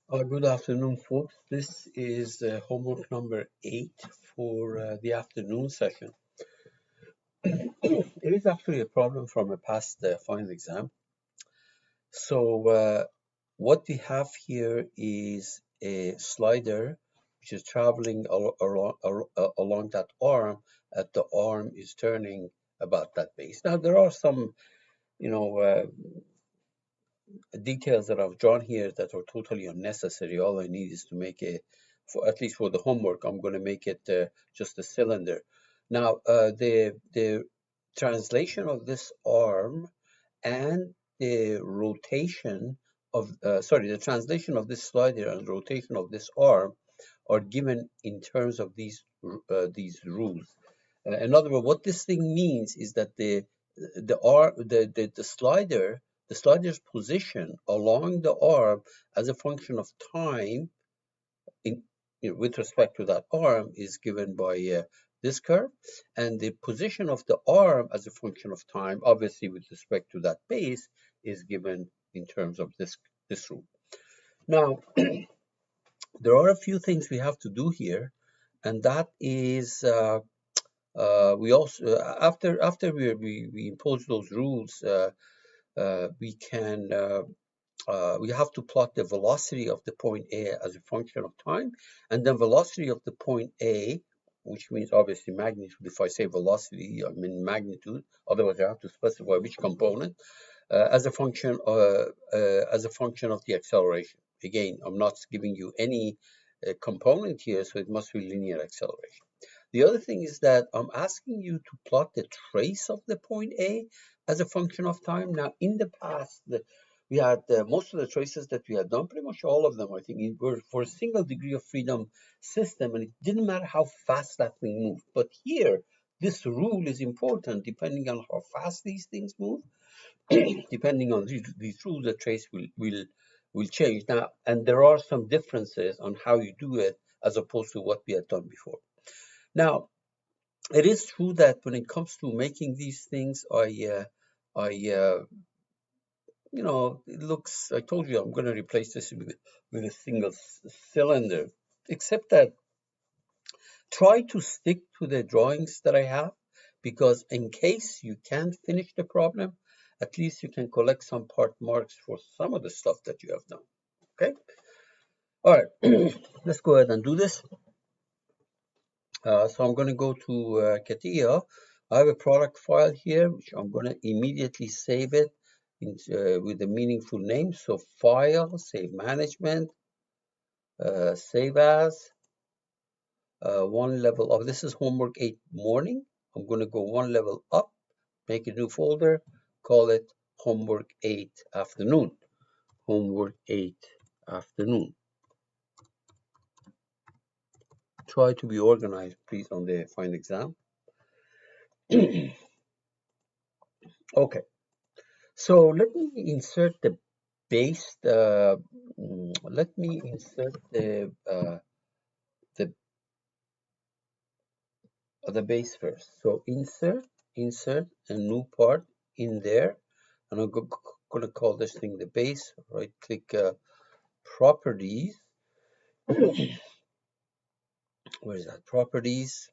Good afternoon, folks. This is homework number 8 for the afternoon session. It is actually a problem from a past final exam. So what we have here is a slider which is traveling along that arm, and the arm is turning about that base. Now there are some, you know, details that I've drawn here that are totally unnecessary. All I need is to make for at least for the homework, I'm going to make it just a cylinder. Now, the translation of this arm and the rotation the translation of this slider and rotation of this arm are given in terms of these rules. In other words, what this thing means is that the slider's position along the arm as a function of time in, with respect to that arm is given by this curve, and the position of the arm as a function of time, obviously with respect to that base, is given in terms of this rule. Now, there are a few things we have to do here, and that is we also after we impose those rules, we have to plot the velocity of the point A as a function of time, and then velocity of the point A, which means obviously magnitude. If I say velocity, I mean magnitude. Otherwise, I have to specify which component as a function of the acceleration. Again, I'm not giving you any component here, so it must be linear acceleration. The other thing is that I'm asking you to plot the trace of the point A as a function of time. Now, in the past, we had most of the traces that we had done, pretty much all of them, I think, were for a single degree of freedom system, and it didn't matter how fast that thing moved. But here, this rule is important. Depending on how fast these things move, depending on these rules, the trace will change. Now, and there are some differences on how you do it as opposed to what we had done before. Now, it is true that when it comes to making these things, it looks, I told you I'm going to replace this with a single cylinder, except that try to stick to the drawings that I have, because in case you can't finish the problem, at least you can collect some part marks for some of the stuff that you have done. Okay? All right, let's go ahead and do this. So I'm going to go to CATIA. I have a product file here, which I'm going to immediately save it with a meaningful name. So file, save management, save as, one level up. This is homework 8 morning. I'm going to go one level up, make a new folder, call it homework 8 afternoon. Homework 8 afternoon. Try to be organized, please, on the final exam. Okay. So let me insert the base. Let me insert the base first. So insert a new part in there, and I'm going to call this thing the base. Right click, properties. Where is that? Properties,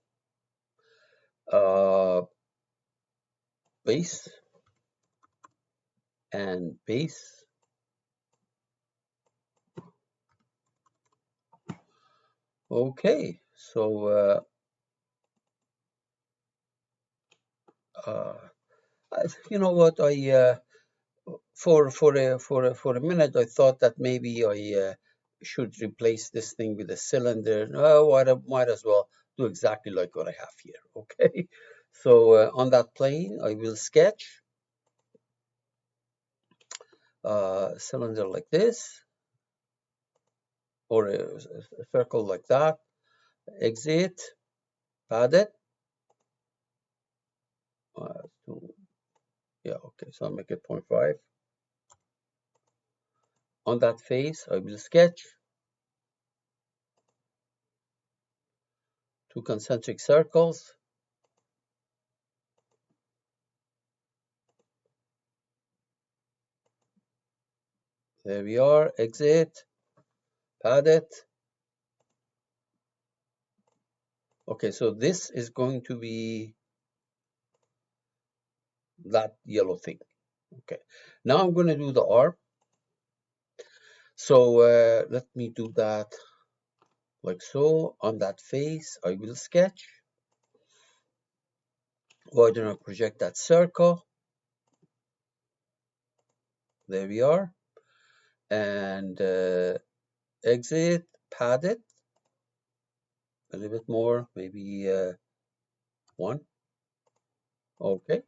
base, and base. Okay, so you know what? For a minute, I thought that maybe I should replace this thing with a cylinder. No, I might as well do exactly like what I have here. Okay, so on that plane, I will sketch a cylinder like this, or a circle like that. Exit, pad it. Yeah, okay, so I'll make it 0.5. On that face, I will sketch 2 concentric circles. There we are, exit, pad it. Okay, so this is going to be that yellow thing. Okay, now I'm going to do the arm. So let me do that like so. On that face, I will sketch. Why don't I project that circle? There we are. And exit, pad it a little bit more, maybe 1. Okay.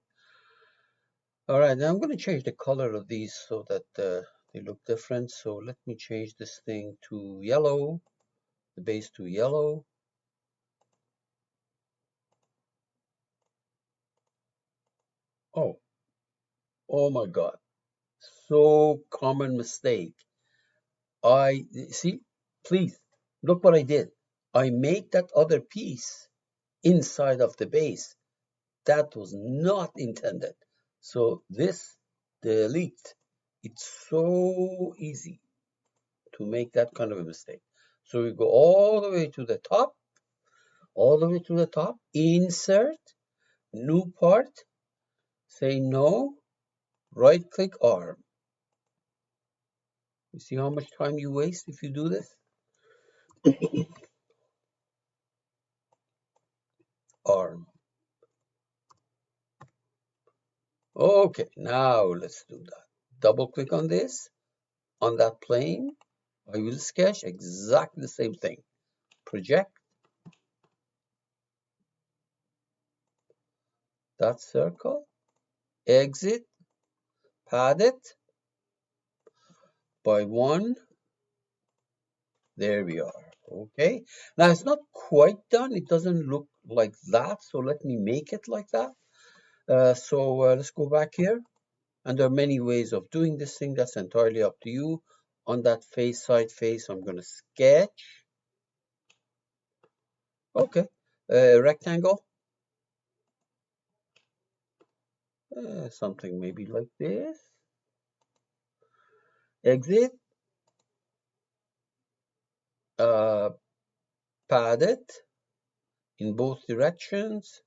All right, now I'm going to change the color of these so that they look different. So let me change this thing to yellow, the base to yellow. Oh my God. So common mistake. I see, please look what I did. I made that other piece inside of the base. That was not intended. So this delete. It's so easy to make that kind of a mistake. So we go all the way to the top, all the way to the top, insert, new part, say no, right click arm. You see how much time you waste if you do this? Arm. Okay, now let's do that. Double click on this, on that plane. I will sketch exactly the same thing. Project that circle, exit, pad it by 1. There we are. Okay, now it's not quite done. It doesn't look like that. So let me make it like that. Let's go back here. And there are many ways of doing this thing. That's entirely up to you. On that face, side face, I'm going to sketch. Okay, rectangle. Something maybe like this. Exit. Uh, Pad it in both directions,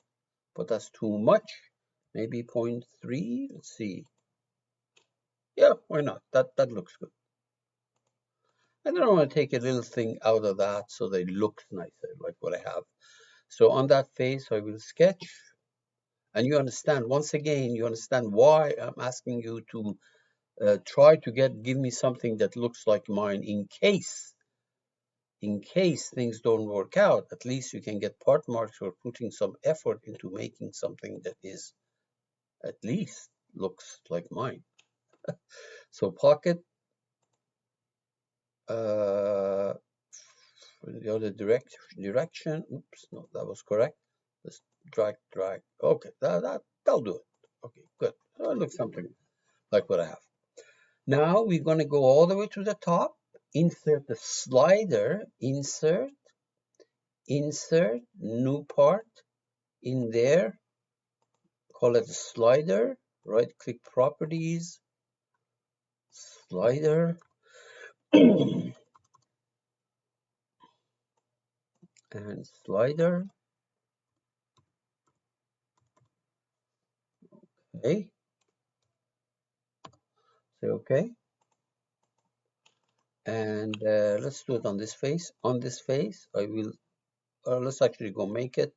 but that's too much. Maybe 0.3. Let's see. Yeah, why not? That looks good. And then I want to take a little thing out of that so that it looks nicer, like what I have. So on that face, I will sketch. And you understand, once again, you understand why I'm asking you to try to give me something that looks like mine in case things don't work out. At least you can get part marks for putting some effort into making something that is at least looks like mine. So pocket in the other direction. Oops, no, that was correct. Let's drag. Okay, that'll do it. Okay, good. It looks something like what I have. Now we're going to go all the way to the top. Insert the slider. Insert new part in there. Call it a slider. Right click properties. Slider. And slider. Okay. Say okay. And let's do it on this face. On this face, I will, let's actually go make it.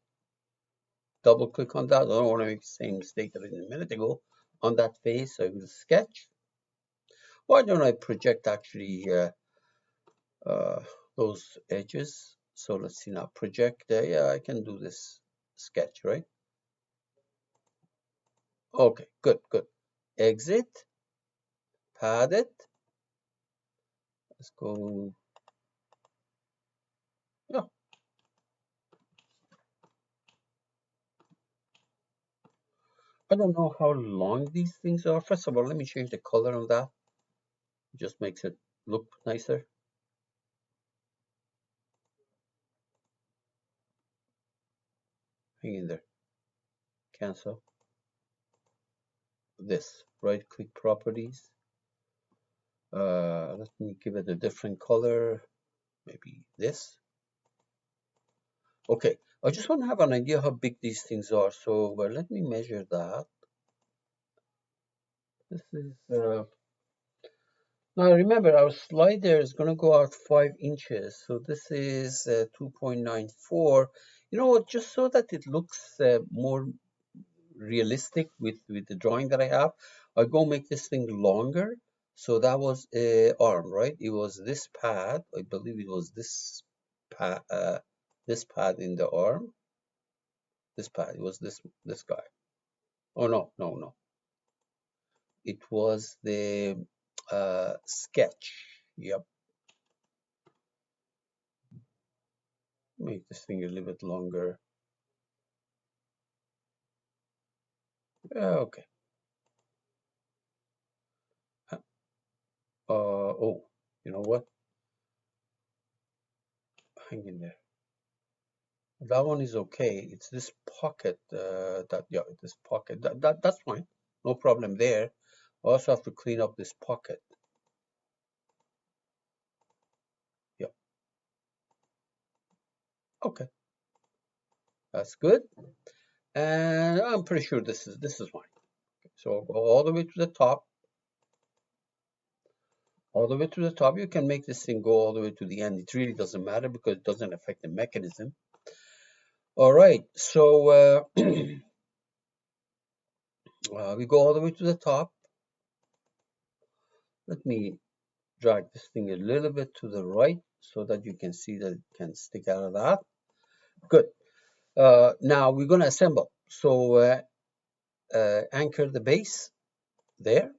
Double click on that. I don't want to make the same mistake that I did a minute ago. On that face, I will sketch. Why don't I project actually uh, those edges? So let's see now. Project there. Yeah, I can do this sketch, right? Okay, good. Exit, pad it. Let's go. Yeah, I don't know how long these things are. First of all, let me change the color on that. It just makes it look nicer. Hang in there. Cancel. This. Right click properties. Let me give it a different color. maybe this. Okay, I just want to have an idea how big these things are. So let me measure that. This is now remember our slider is going to go out 5 inches. So this is 2.94. You know what? Just so that it looks more realistic with the drawing that I have, I go make this thing longer. So that was arm, right? It was this pad. I believe it was this pad in the arm. This pad. It was this guy. Oh no, no, no. It was the sketch. Yep. Make this thing a little bit longer. Okay. Oh, you know what? Hang in there. That one is okay. It's this pocket this pocket. That's fine. No problem there. I also have to clean up this pocket. Yeah. Okay. That's good. And I'm pretty sure this is fine. Okay. So I'll go all the way to the top. All the way to the top. You can make this thing go all the way to the end. It really doesn't matter because it doesn't affect the mechanism. All right. So we go all the way to the top. Let me drag this thing a little bit to the right so that you can see that it can stick out of that. Good. Now we're going to assemble. So anchor the base there.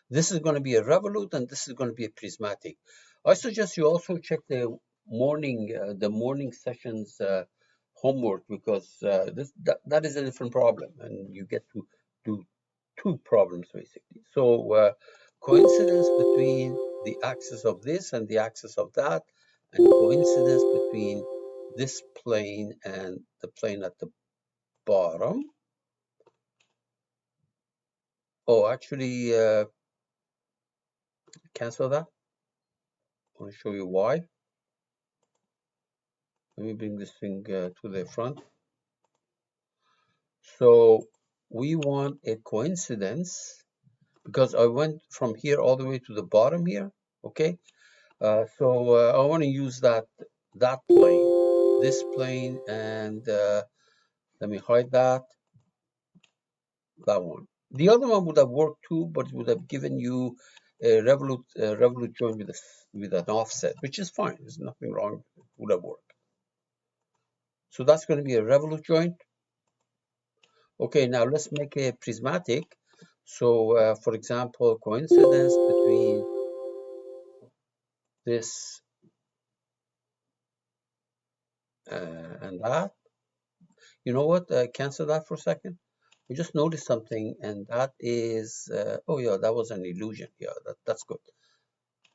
This is going to be a revolute and this is going to be a prismatic. I suggest you also check the morning sessions homework because that is a different problem and you get to do 2 problems basically. So coincidence between the axis of this and the axis of that, and coincidence between this plane and the plane at the bottom. Oh, actually, cancel that. I want to show you why. Let me bring this thing to the front. So we want a coincidence because I went from here all the way to the bottom here. Okay, so I want to use that plane, this plane, and let me hide that one. The other one would have worked too, but it would have given you a revolute joint with an offset, which is fine. There's nothing wrong. It would have worked. So that's going to be a revolute joint. Okay, now let's make a prismatic. So, for example, coincidence between this and that. You know what? Cancel that for a second. We just noticed something, and that is, oh yeah, that was an illusion. Yeah, that's good.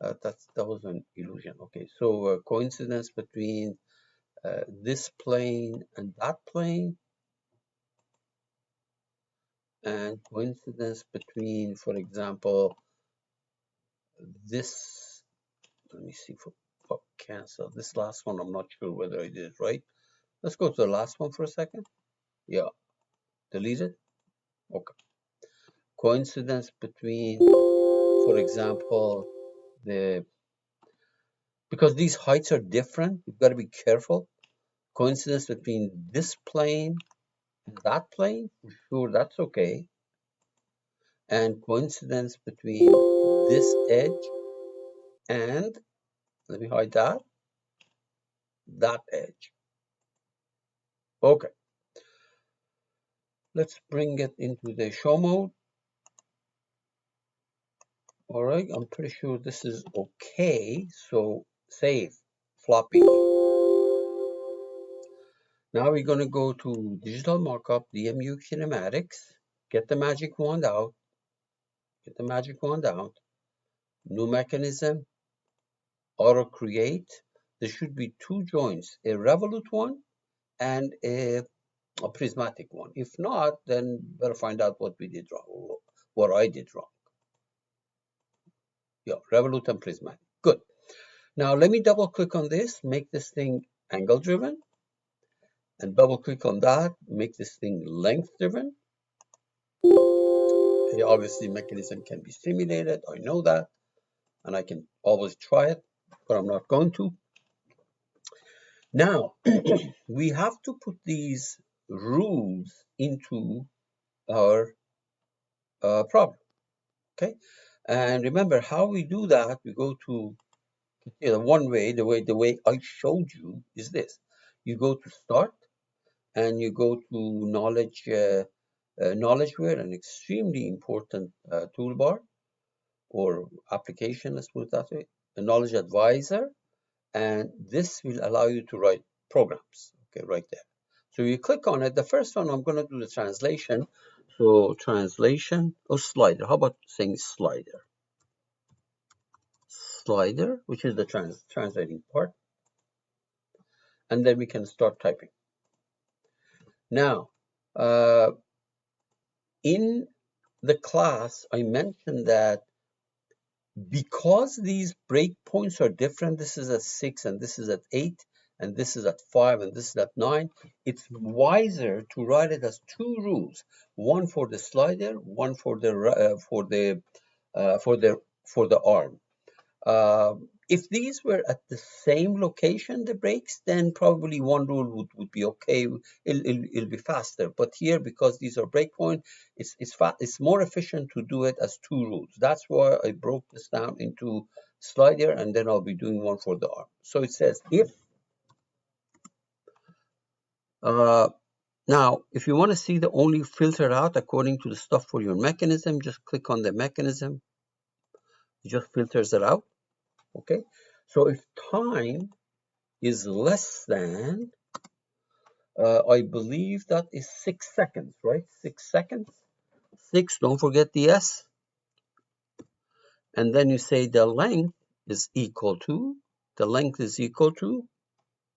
That was an illusion. Okay, so coincidence between this plane and that plane, and coincidence between, for example, this. Let me see for cancel. This last one, I'm not sure whether I did it right. Let's go to the last one for a second. Yeah, delete it. Okay. Coincidence between, for example, because these heights are different, you've got to be careful. Coincidence between this plane and that plane, for sure, that's okay. And coincidence between this edge and, let me hide that edge. Okay. Let's bring it into the show mode. All right, I'm pretty sure this is okay. So save, floppy. Now we're going to go to digital markup, DMU kinematics, get the magic wand out, new mechanism, auto create. There should be 2 joints, a revolute one and a prismatic one. If not, then better find out what we did wrong, what I did wrong. Yeah, revolute and prismatic. Good. Now let me double click on this, make this thing angle driven, and double click on that, make this thing length driven. Okay, obviously mechanism can be simulated, I know that, and I can always try it, but I'm not going to. Now, we have to put these rules into our problem, okay? And remember how we do that, we go to, one way, the way I showed you is this. You go to start and you go to knowledgeware, an extremely important toolbar or application, let's put it that way, a knowledge advisor, and this will allow you to write programs, okay, right there. So you click on it. The first one, I'm going to do the translation. So translation or slider. How about saying slider? Slider, which is the translating part. And then we can start typing. Now, in the class, I mentioned that because these breakpoints are different, this is at 6 and this is at 8 and this is at 5 and this is at 9, it's wiser to write it as two rules, one for the slider, one for the arm. If these were at the same location, the breaks, then probably one rule would be okay. It'll be faster. But here, because these are breakpoint, it's more efficient to do it as two rules. That's why I broke this down into slider, and then I'll be doing one for the arm. So it says if now, if you want to see the only filter out according to the stuff for your mechanism, just click on the mechanism. It just filters it out. Okay. So if time is less than, I believe that is 6 seconds, right? 6 seconds. 6, don't forget the S. And then you say the length is equal to,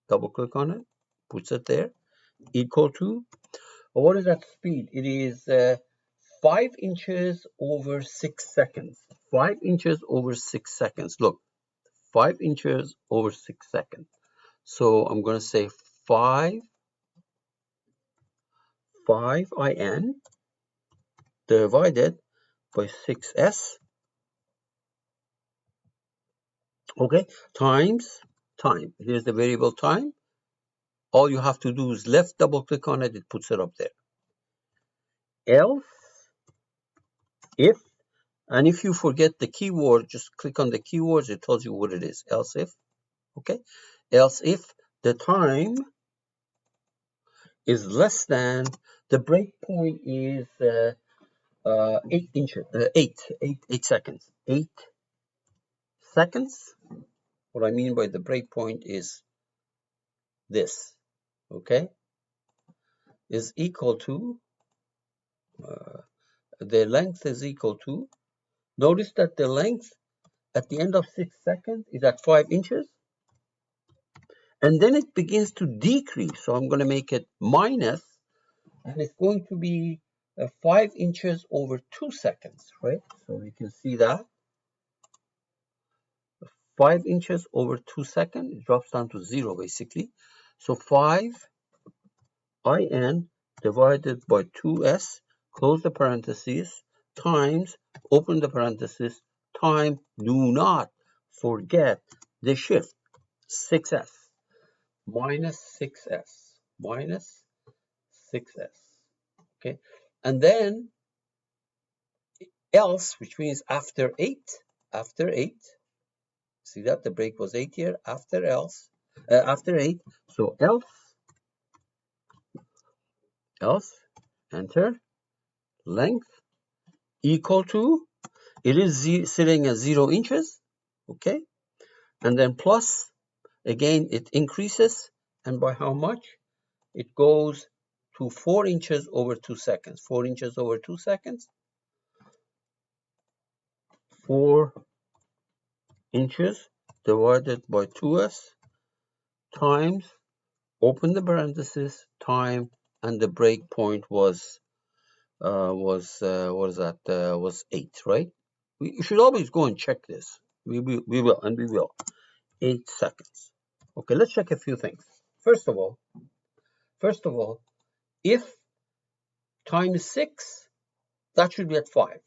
double click on it, puts it there, equal to, what is that speed? It is 5 inches over 6 seconds. 5 inches over 6 seconds. Look, 5 inches over 6 seconds. So I'm going to say 5 IN divided by 6S, okay, times time. Here's the variable time. All you have to do is left double click on it, it puts it up there. Else, if, and if you forget the keyword, just click on the keywords, it tells you what it is. Else if, okay, else if the time is less than, the breakpoint is 8 inches, 8 seconds. 8 seconds. What I mean by the breakpoint is this, okay, is equal to, the length is equal to, notice that the length at the end of 6 seconds is at 5 inches, and then it begins to decrease. So I'm going to make it minus, and it's going to be 5 inches over 2 seconds, right? So you can see that 5 inches over 2 seconds, it drops down to 0 basically. So 5 IN divided by 2S, close the parentheses, times, open the parentheses, time, do not forget the shift, 6S, minus 6S, okay? And then else, which means after 8, see that the break was 8 here, after 8, so else, enter, length equal to, it is sitting at 0 inches, okay, and then plus, again it increases, and by how much? It goes to 4 inches over 2 seconds. 4 inches over 2 seconds, 4 inches divided by 2s times, open the parenthesis, time, and the break point was what is that? Was 8, right? We should always go and check this. We will. 8 seconds. Okay, let's check a few things. First of all, if time is 6, that should be at 5.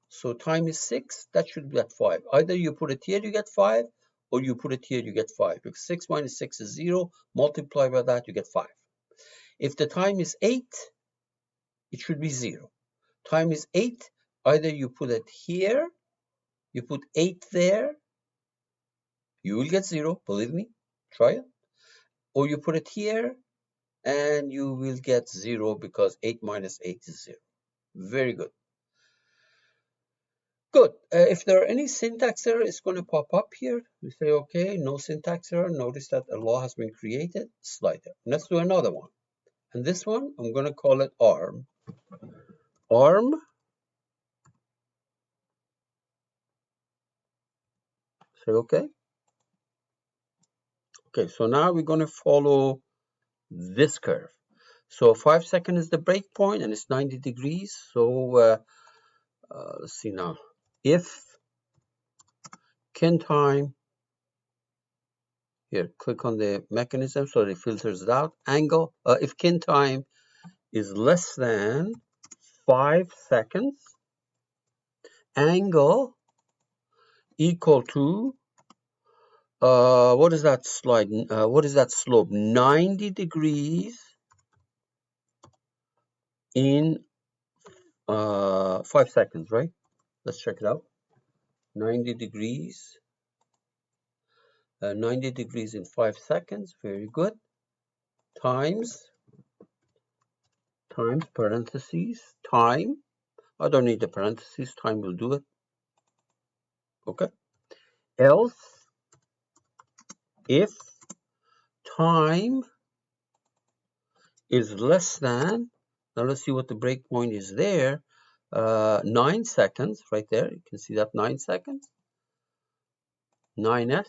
So time is 6, that should be at 5. Either you put it here, you get 5, or you put it here, you get 5. Because 6 minus 6 is 0. Multiply by that, you get 5. If the time is 8, it should be 0. Time is 8. Either you put it here, you put 8 there, you will get 0. Believe me, try it. Or you put it here, and you will get 0 because 8 minus 8 is 0. Very good. Good. If there are any syntax error, it's going to pop up here. We say, okay, no syntax error. Notice that a law has been created. Slide it. Let's do another one. And this one, I'm going to call it ARM. ARM. Say, okay. Okay, so now we're going to follow this curve. So 5 seconds is the break point, and it's 90 degrees. So let's see now. If kin time, here, click on the mechanism so it filters it out. Angle, if kin time is less than 5 seconds, angle equal to, what is that slide? What is that slope? 90 degrees in 5 seconds, right? Let's check it out. 90 degrees. 90 degrees in 5 seconds. Very good. Times parentheses, time. I don't need the parentheses. Time will do it. Okay. Else, if time is less than, now let's see what the break point is there. 9 seconds, right there. You can see that 9 seconds. 9s.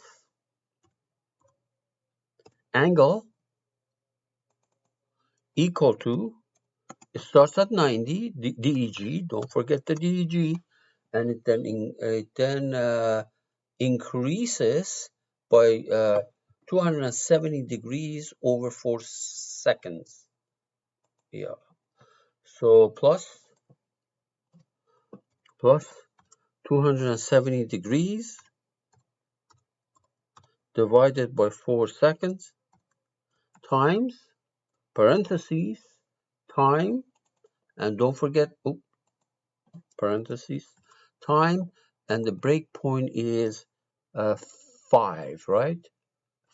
Angle equal to, it starts at 90, DEG, don't forget the DEG, and it then increases by 270 degrees over 4 seconds. Yeah. So plus 270 degrees divided by 4 seconds times parentheses time, and don't forget parentheses time, and the break point is 5, right?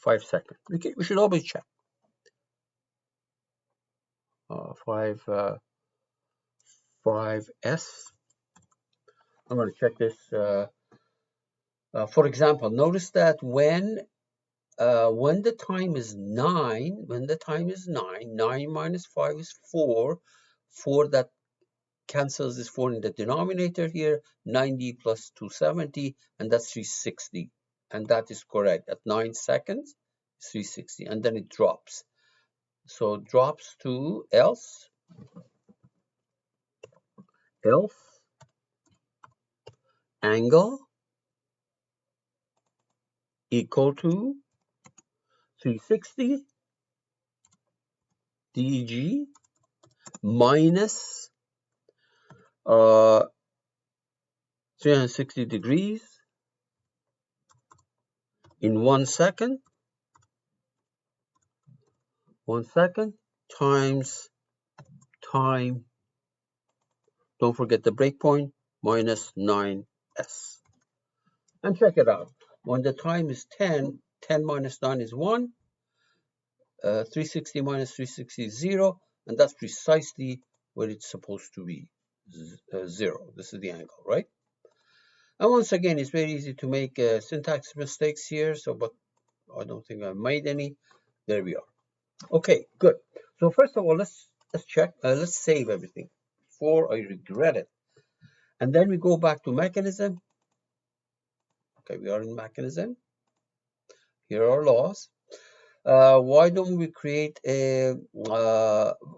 5 seconds. We should always check. 5s. I'm going to check this. For example, notice that when the time is 9, 9 minus 5 is 4. 4 that cancels this 4 in the denominator here. 90 plus 270, and that's 360. And that is correct. At 9 seconds, 360. And then it drops. So it drops to else angle equal to 360 DEG minus 360 degrees in 1 second. 1 second times time, don't forget the breakpoint, minus 9s. And check it out. When the time is 10, 10 minus 9 is 1. 360 minus 360 is 0. And that's precisely where it's supposed to be, 0. This is the angle, right? And once again, it's very easy to make syntax mistakes here. So, but I don't think I made any. There we are. Okay, good. So first of all, let's check. Let's save everything before I regret it. And then we go back to mechanism. Okay, we are in mechanism. Here are laws. Why don't we create a,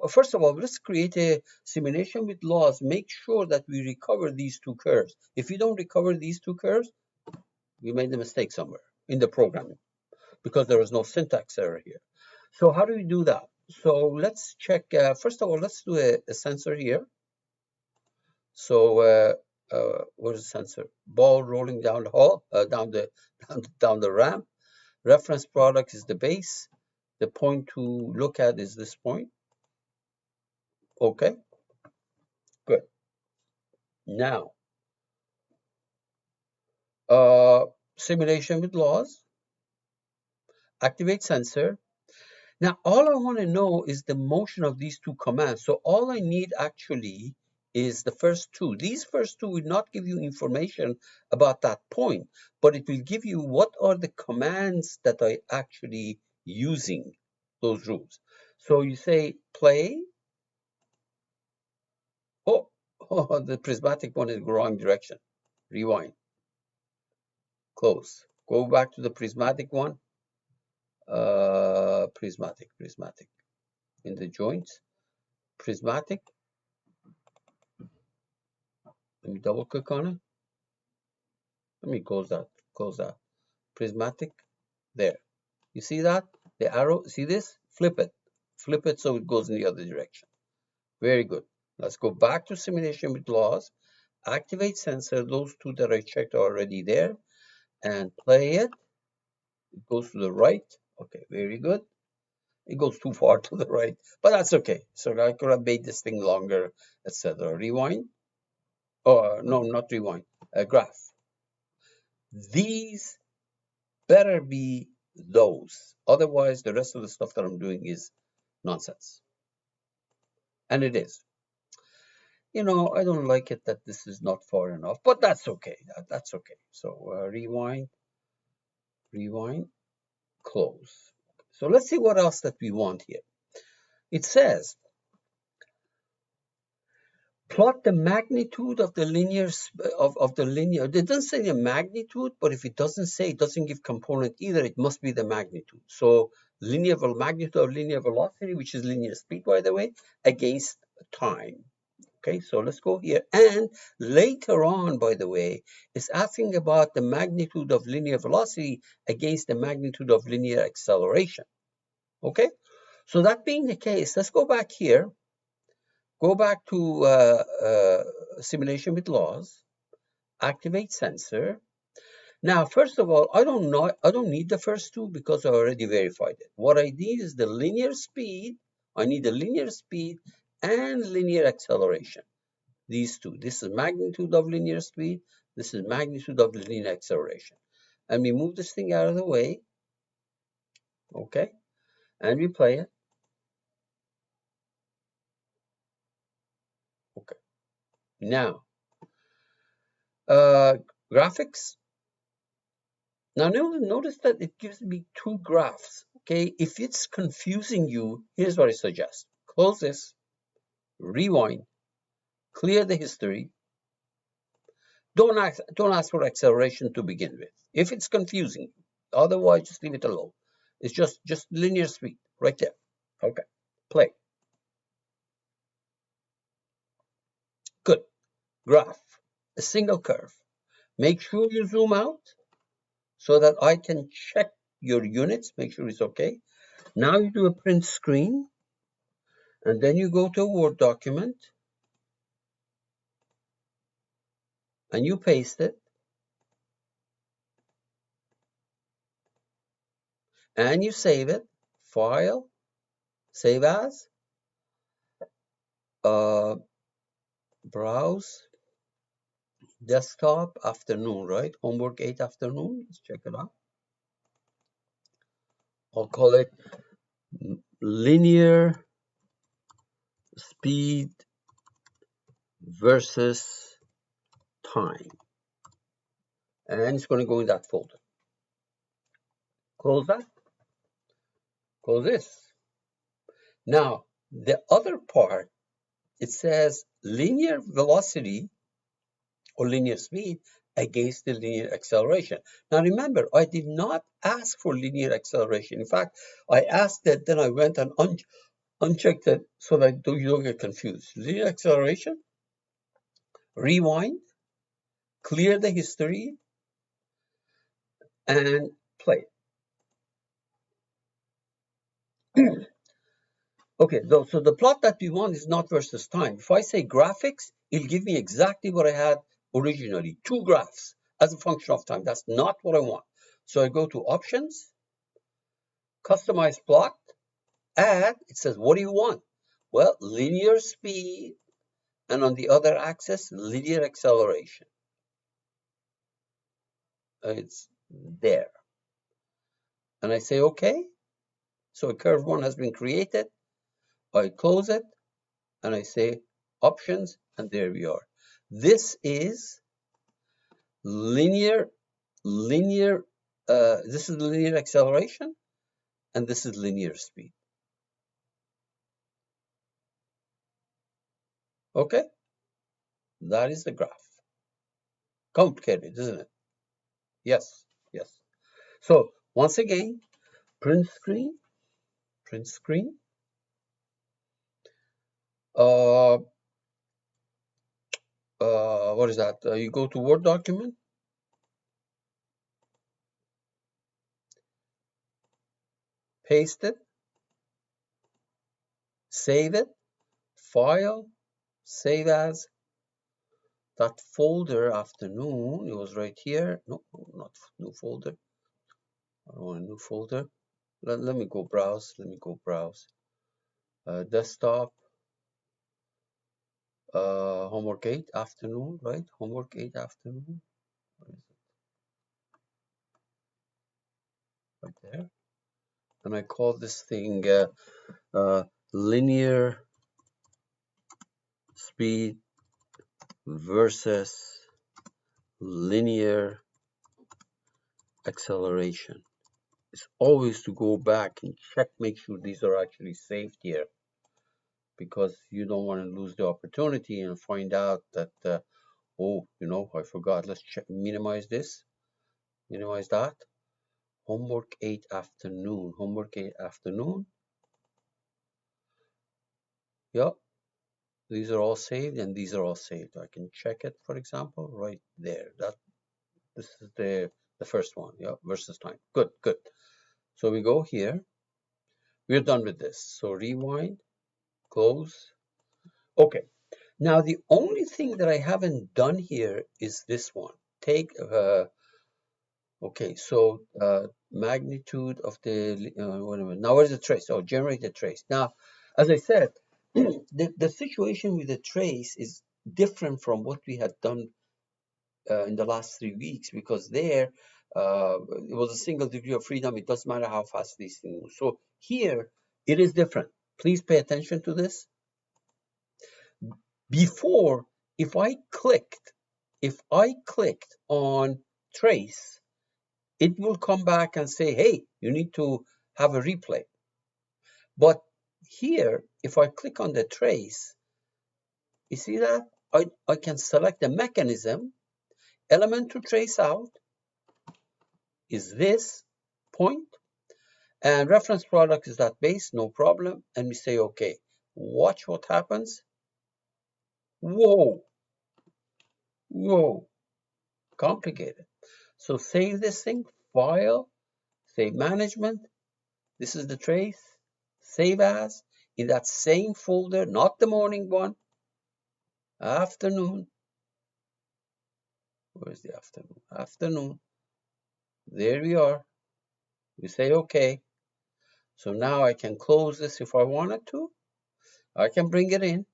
first of all, let's create a simulation with laws. Make sure that we recover these two curves. If you don't recover these two curves, we made a mistake somewhere in the programming. because there was no syntax error here. So how do we do that? So let's check, first of all, let's do a sensor here. So where's the sensor? Ball rolling down the hall, down the ramp. Reference product is the base. The point to look at is this point. Okay, good. Now, simulation with laws, activate sensor. Now, all I want to know is the motion of these two commands. So all I need actually is the first two. These first two will not give you information about that point, but it will give you what are the commands that I actually using those rules. So you say play. Oh, oh, the prismatic one is the wrong direction. Rewind. Close. Go back to the prismatic one. Prismatic. In the joints. Prismatic. Let me double click on it. Let me close that. Prismatic. There. You see that? The arrow. See this? Flip it so it goes in the other direction. Very good. Let's go back to simulation with laws. Activate sensor. Those two that I checked are already there. And play it. It goes to the right. Okay, very good. It goes too far to the right, but that's okay. So I could have made this thing longer, etc. Rewind. Oh, no, not rewind. Graph. These better be those. Otherwise, the rest of the stuff that I'm doing is nonsense. And it is. You know, I don't like it that this is not far enough, but that's okay. That's okay. So rewind, close. So let's see what else that we want here. It says, plot the magnitude of the linear It doesn't say the magnitude, but if it doesn't say, it doesn't give component either, it must be the magnitude. So magnitude of linear velocity, which is linear speed, by the way, against time. Okay, so let's go here. And later on, by the way, it's asking about the magnitude of linear velocity against the magnitude of linear acceleration. Okay, so that being the case, let's go back here. Go back to simulation with laws, activate sensor. Now, first of all, I don't need the first two because I already verified it. What I need is the linear speed. I need the linear speed and linear acceleration. These two. This is magnitude of linear speed. This is magnitude of linear acceleration. And we move this thing out of the way. Okay. And we play it. Okay. Now, graphics. Now notice that it gives me two graphs. Okay, if it's confusing you, here's what I suggest. Close this, rewind, clear the history. Don't ask for acceleration to begin with. If it's confusing you, otherwise just leave it alone. It's just linear speed right there. Okay, play. Good. Graph, a single curve. Make sure you zoom out so that I can check your units, make sure it's okay. Now you do a print screen, and then you go to a Word document, and you paste it, and you save it. File, save as, browse, desktop, afternoon, right? Homework 8 afternoon. Let's check it out. I'll call it linear speed versus time. And it's going to go in that folder. Close that. Close this. Now, the other part, it says linear velocity or linear speed against the linear acceleration. Now remember, I did not ask for linear acceleration. In fact, I asked that, then I went and unchecked it so that you don't get confused. Linear acceleration, rewind, clear the history, and play. Okay, so the plot that we want is not versus time. If I say graphics, it'll give me exactly what I had originally, 2 graphs as a function of time. That's not what I want. So I go to options, customize plot, add, it says, what do you want? Well, linear speed, and on the other axis, linear acceleration. It's there. And I say, okay. So curve 1 has been created. I close it, and I say options, and there we are. This is linear, this is linear acceleration, and this is linear speed. Okay, that is the graph. Complicated, isn't it? Yes, yes. So once again, print screen, print screen. What is that? You go to Word document, paste it, save it, file, save as. That folder afternoon, it was right here. No, not new folder. I don't want a new folder. Let me go browse. Let me go browse. Desktop. Homework 8 afternoon, right? Homework 8 afternoon. Where is it? Right there. And I call this thing linear speed versus linear acceleration. It's always to go back and check, make sure these are actually saved here, because you don't want to lose the opportunity and find out that, oh, I forgot. Let's check, minimize this, minimize that. Homework 8 afternoon, homework 8 afternoon. Yeah, these are all saved, and these are all saved. I can check it, for example, right there. This is the first one, yeah, versus time. Good, good. So we go here. We're done with this. So rewind, close. Okay. Now the only thing that I haven't done here is this one. Take okay. So magnitude of the wait a minute. Now where's the trace? Oh, generate the trace. Now, as I said, the situation with the trace is different from what we had done in the last 3 weeks, because there it was a single degree of freedom. It doesn't matter how fast these things move. So here it is different. Please pay attention to this. Before, if I clicked on trace, it will come back and say, hey, you need to have a replay. But here, if I click on the trace, you see that I can select the mechanism. Element to trace out is this point, and reference product is that base, no problem. And we say, okay, watch what happens. Whoa, whoa, complicated. So save this thing, file, save management. This is the trace, save as, in that same folder, not the morning one, afternoon. Where's the afternoon? Afternoon. There we are. We say okay. So now I can close this if I wanted to. I can bring it in.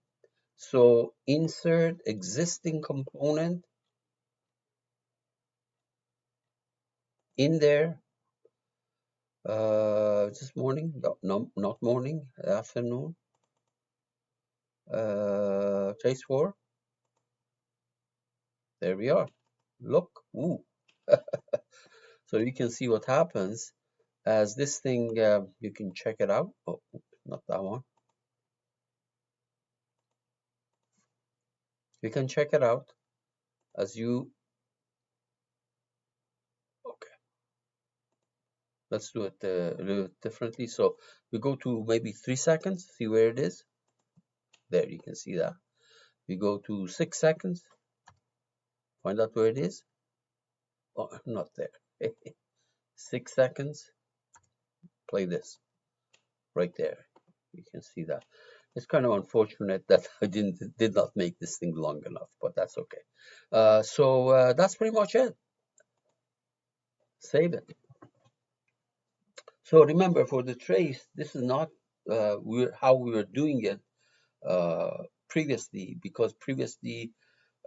So insert existing component in there. Just morning, no, not morning, afternoon. Trace 4. There we are. Look, ooh. So you can see what happens as this thing, you can check it out. Oh, not that one. You can check it out as you, okay, let's do it a little differently. So we go to maybe 3 seconds, see where it is. There, you can see that. We go to 6 seconds, find out where it is. Oh, not there. 6 seconds, play this. right there. You can see that. It's kind of unfortunate that I did not make this thing long enough, but that's okay. So that's pretty much it. Save it. So remember, for the trace, this is not how we were doing it previously, because previously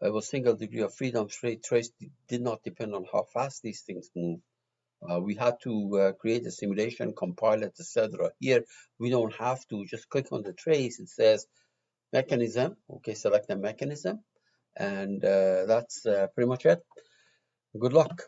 it was single degree of freedom. Trace did not depend on how fast these things move. We had to create a simulation, compile it, etc. Here, we don't have to. Just click on the trace. It says mechanism. Okay, select the mechanism, and that's pretty much it. Good luck.